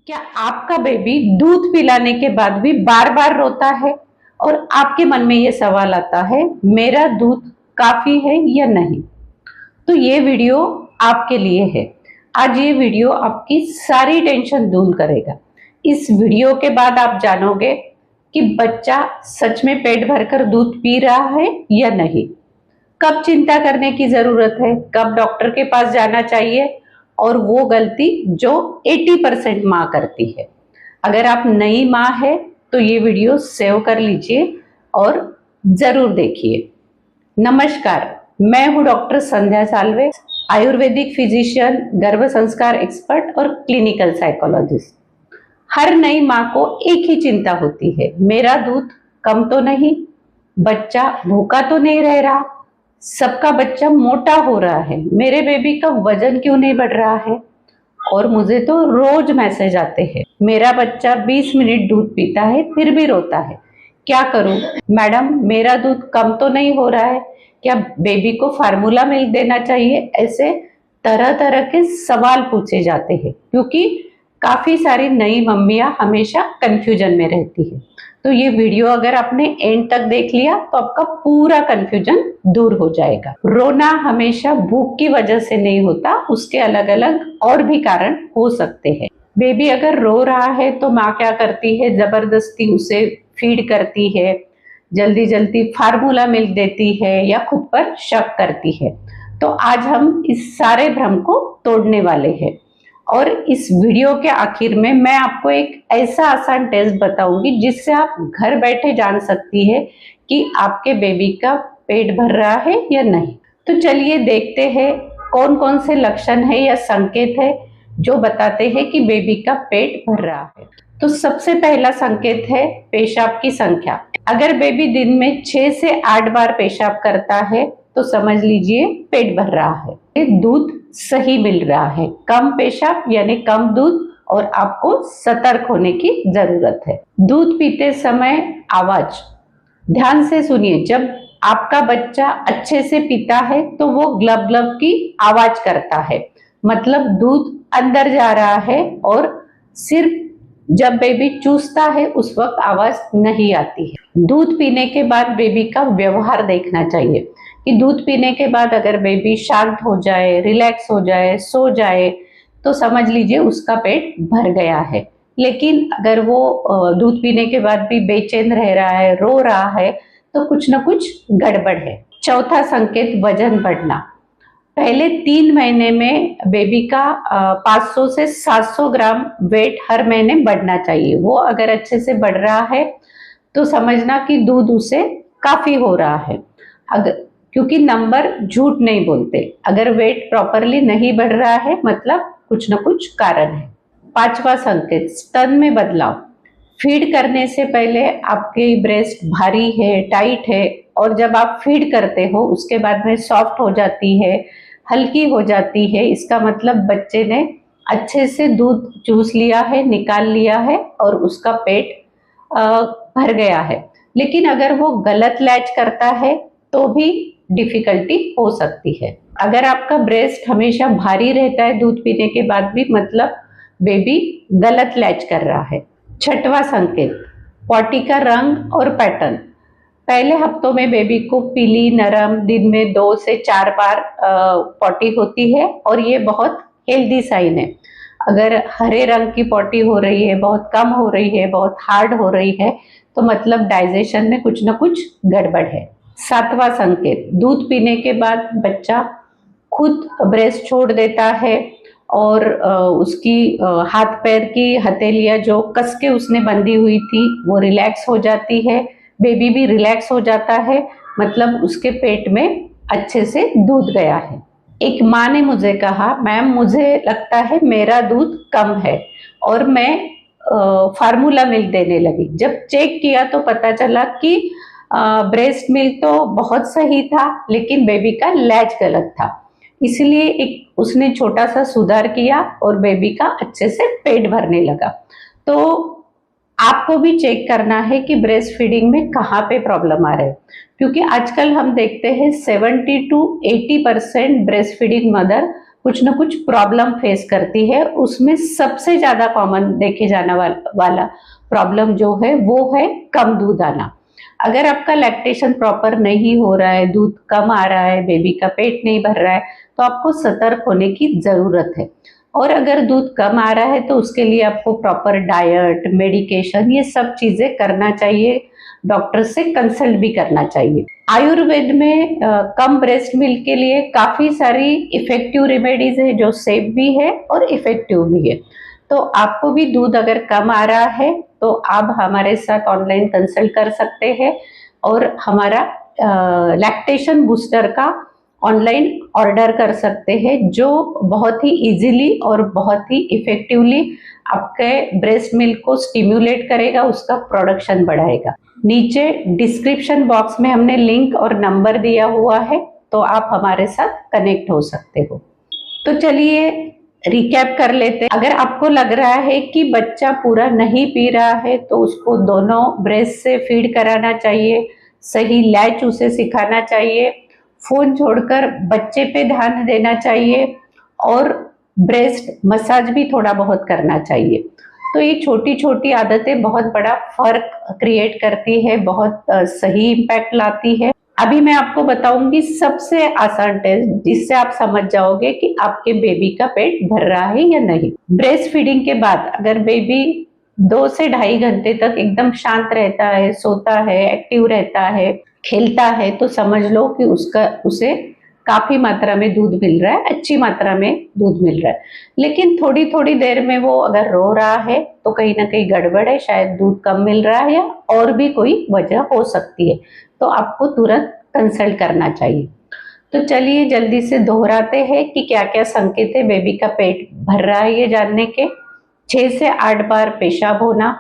क्या आपका बेबी दूध पिलाने के बाद भी बार बार रोता है और आपके मन में ये सवाल आता है, मेरा दूध काफी है या नहीं? तो ये वीडियो आपके लिए है। आज ये वीडियो आपकी सारी टेंशन दूर करेगा। इस वीडियो के बाद आप जानोगे कि बच्चा सच में पेट भरकर दूध पी रहा है या नहीं, कब चिंता करने की जरूरत है, कब डॉक्टर के पास जाना चाहिए, और वो गलती जो 80% माँ करती है। अगर आप नई माँ है तो ये वीडियो सेव कर लीजिए और जरूर देखिए। नमस्कार, मैं हूँ डॉक्टर संध्या साल्वे, आयुर्वेदिक फिजिशियन, गर्भ संस्कार एक्सपर्ट और क्लिनिकल साइकोलॉजिस्ट। हर नई माँ को एक ही चिंता होती है, मेरा दूध कम तो नहीं, बच्चा भूखा तो नहीं रह रहा, सबका बच्चा मोटा हो रहा है, मेरे बेबी का वजन क्यों नहीं बढ़ रहा है। और मुझे तो रोज मैसेज आते हैं, मेरा बच्चा 20 मिनट दूध पीता है फिर भी रोता है, क्या करूं? मैडम, मेरा दूध कम तो नहीं हो रहा है, क्या बेबी को फार्मूला मिल्क देना चाहिए? ऐसे तरह तरह के सवाल पूछे जाते हैं क्योंकि काफी सारी नई मम्मियां हमेशा कंफ्यूजन में रहती है। तो ये वीडियो अगर आपने एंड तक देख लिया तो आपका पूरा कंफ्यूजन दूर हो जाएगा। रोना हमेशा भूख की वजह से नहीं होता, उसके अलग अलग और भी कारण हो सकते हैं। बेबी अगर रो रहा है तो माँ क्या करती है, जबरदस्ती उसे फीड करती है, जल्दी जल्दी फार्मूला मिल्क देती है या खुद पर शक करती है। तो आज हम इस सारे भ्रम को तोड़ने वाले हैं और इस वीडियो के आखिर में मैं आपको एक ऐसा आसान टेस्ट बताऊंगी जिससे आप घर बैठे जान सकती है कि आपके बेबी का पेट भर रहा है या नहीं। तो चलिए देखते हैं कौन कौन से लक्षण है या संकेत है जो बताते हैं कि बेबी का पेट भर रहा है। तो सबसे पहला संकेत है पेशाब की संख्या। अगर बेबी दिन में 6 से 8 बार पेशाब करता है तो समझ लीजिए पेट भर रहा है। दूध सही मिल रहा है, कम पेशाब यानी कम दूध, और आपको सतर्क होने की जरूरत है। दूध पीते समय आवाज ध्यान से सुनिए। जब आपका बच्चा अच्छे से पीता है तो वो ग्लब ग्लब की आवाज करता है, मतलब दूध अंदर जा रहा है। और सिर्फ जब बेबी चूसता है उस वक्त आवाज नहीं आती है। दूध पीने के बाद बेबी का व्यवहार देखना चाहिए कि दूध पीने के बाद अगर बेबी शांत हो जाए, रिलैक्स हो जाए, सो जाए तो समझ लीजिए उसका पेट भर गया है। लेकिन अगर वो दूध पीने के बाद भी बेचैन रह रहा है, रो रहा है, तो कुछ ना कुछ गड़बड़ है। चौथा संकेत वजन बढ़ना। पहले 3 महीने में बेबी का 500 से 700 ग्राम वेट हर महीने बढ़ना चाहिए। वो अगर अच्छे से बढ़ रहा है तो समझना कि दूध उसे काफी हो रहा है। अगर क्योंकि नंबर झूठ नहीं बोलते, अगर वेट प्रॉपरली नहीं बढ़ रहा है मतलब कुछ न कुछ कारण है। 5वां संकेत स्तन में बदलाव। फीड करने से पहले आपकी ब्रेस्ट भारी है, टाइट है, और जब आप फीड करते हो उसके बाद में सॉफ्ट हो जाती है, हल्की हो जाती है। इसका मतलब बच्चे ने अच्छे से दूध चूस लिया है, निकाल लिया है और उसका पेट भर गया है। लेकिन अगर वो गलत लैच करता है तो भी डिफिकल्टी हो सकती है। अगर आपका ब्रेस्ट हमेशा भारी रहता है दूध पीने के बाद भी, मतलब बेबी गलत लैच कर रहा है। 6वां संकेत पॉटी का रंग और पैटर्न। पहले हफ्तों में बेबी को पीली नरम, दिन में 2 से 4 बार पॉटी होती है और ये बहुत हेल्दी साइन है। अगर हरे रंग की पॉटी हो रही है, बहुत कम हो रही है, बहुत हार्ड हो रही है, तो मतलब डाइजेशन में कुछ ना कुछ गड़बड़ है। 7वां संकेत दूध पीने के बाद बच्चा खुद ब्रेस्ट छोड़ देता है और उसकी हाथ पैर की हथेलियां जो कस के उसने बंधी हुई थी वो रिलैक्स हो जाती है, बेबी भी रिलैक्स हो जाता है, मतलब उसके पेट में अच्छे से दूध गया है। एक माँ ने मुझे कहा, मैम मुझे लगता है मेरा दूध कम है, और मैं फार्मूला मिल्क देने लगी। जब चेक किया तो पता चला कि ब्रेस्ट मिल्क तो बहुत सही था लेकिन बेबी का लैच गलत था। इसलिए एक उसने छोटा सा सुधार किया और बेबी का अच्छे से पेट भरने लगा। तो आपको भी चेक करना है कि ब्रेस्ट फीडिंग में कहाँ पे प्रॉब्लम आ रहा है, क्योंकि आजकल हम देखते हैं 70 to 80% ब्रेस्ट फीडिंग मदर कुछ ना कुछ प्रॉब्लम फेस करती है। उसमें सबसे ज्यादा कॉमन देखे जाने वाला प्रॉब्लम जो है वो है कम दूध आना। अगर आपका लैक्टेशन प्रॉपर नहीं हो रहा है, दूध कम आ रहा है, बेबी का पेट नहीं भर रहा है, तो आपको सतर्क होने की जरूरत है। और अगर दूध कम आ रहा है तो उसके लिए आपको प्रॉपर डाइट, मेडिकेशन, ये सब चीजें करना चाहिए, डॉक्टर से कंसल्ट भी करना चाहिए। आयुर्वेद में कम ब्रेस्ट मिल्क के लिए काफी सारी इफेक्टिव रेमेडीज है जो सेफ भी है और इफेक्टिव भी है। तो आपको भी दूध अगर कम आ रहा है तो आप हमारे साथ ऑनलाइन कंसल्ट कर सकते हैं और हमारा लैक्टेशन बूस्टर का ऑनलाइन ऑर्डर कर सकते हैं, जो बहुत ही इजीली और बहुत ही इफेक्टिवली आपके ब्रेस्ट मिल्क को स्टिम्युलेट करेगा, उसका प्रोडक्शन बढ़ाएगा। नीचे डिस्क्रिप्शन बॉक्स में हमने लिंक और नंबर दिया हुआ है, तो आप हमारे साथ कनेक्ट हो सकते हो। तो चलिए रिकैप कर लेते हैं। अगर आपको लग रहा है कि बच्चा पूरा नहीं पी रहा है तो उसको दोनों ब्रेस्ट से फीड कराना चाहिए, सही लैच उसे सिखाना चाहिए, फोन छोड़कर बच्चे पे ध्यान देना चाहिए और ब्रेस्ट मसाज भी थोड़ा बहुत करना चाहिए। तो ये छोटी छोटी आदतें बहुत बड़ा फर्क क्रिएट करती है, बहुत सही इम्पैक्ट लाती है। अभी मैं आपको बताऊंगी सबसे आसान टेस्ट जिससे आप समझ जाओगे कि आपके बेबी का पेट भर रहा है या नहीं। ब्रेस्ट फीडिंग के बाद अगर बेबी 2 से 2.5 घंटे तक एकदम शांत रहता है, सोता है, एक्टिव रहता है, खेलता है, तो समझ लो कि उसे काफी मात्रा में दूध मिल रहा है, अच्छी मात्रा में दूध मिल रहा है। लेकिन थोड़ी थोड़ी देर में वो अगर रो रहा है तो कहीं ना कहीं गड़बड़ है, शायद दूध कम मिल रहा है या और भी कोई वजह हो सकती है, तो आपको तुरंत कंसल्ट करना चाहिए। तो चलिए जल्दी से दोहराते हैं कि क्या क्या संकेत है बेबी का पेट भर रहा है ये जानने के। 6 से 8 बार पेशाब होना,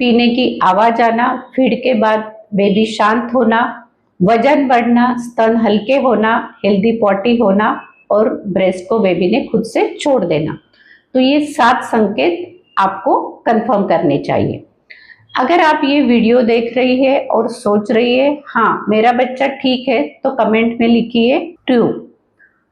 पीने की आवाज आना, फीड के बाद बेबी शांत होना, वजन बढ़ना, स्तन हल्के होना, हेल्दी पॉटी होना और ब्रेस्ट को बेबी ने खुद से छोड़ देना। तो ये 7 संकेत आपको कंफर्म करने चाहिए। अगर आप ये वीडियो देख रही है और सोच रही है हाँ मेरा बच्चा ठीक है, तो कमेंट में लिखिए ट्रू।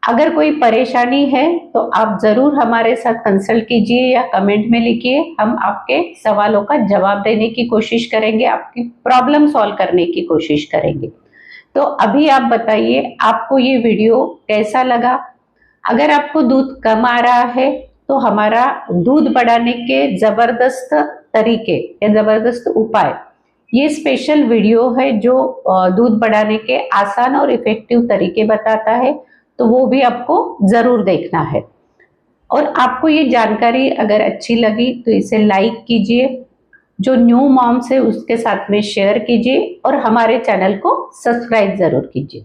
अगर कोई परेशानी है तो आप जरूर हमारे साथ कंसल्ट कीजिए या कमेंट में लिखिए, हम आपके सवालों का जवाब देने की कोशिश करेंगे, आपकी प्रॉब्लम सॉल्व करने की कोशिश करेंगे। तो अभी आप बताइए आपको ये वीडियो कैसा लगा। अगर आपको दूध कम आ रहा है तो हमारा दूध बढ़ाने के जबरदस्त तरीके या जबरदस्त उपाय, ये स्पेशल वीडियो है जो दूध बढ़ाने के आसान और इफेक्टिव तरीके बताता है, तो वो भी आपको जरूर देखना है। और आपको ये जानकारी अगर अच्छी लगी तो इसे लाइक कीजिए, जो न्यू मॉम्स है उसके साथ में शेयर कीजिए और हमारे चैनल को सब्सक्राइब जरूर कीजिए।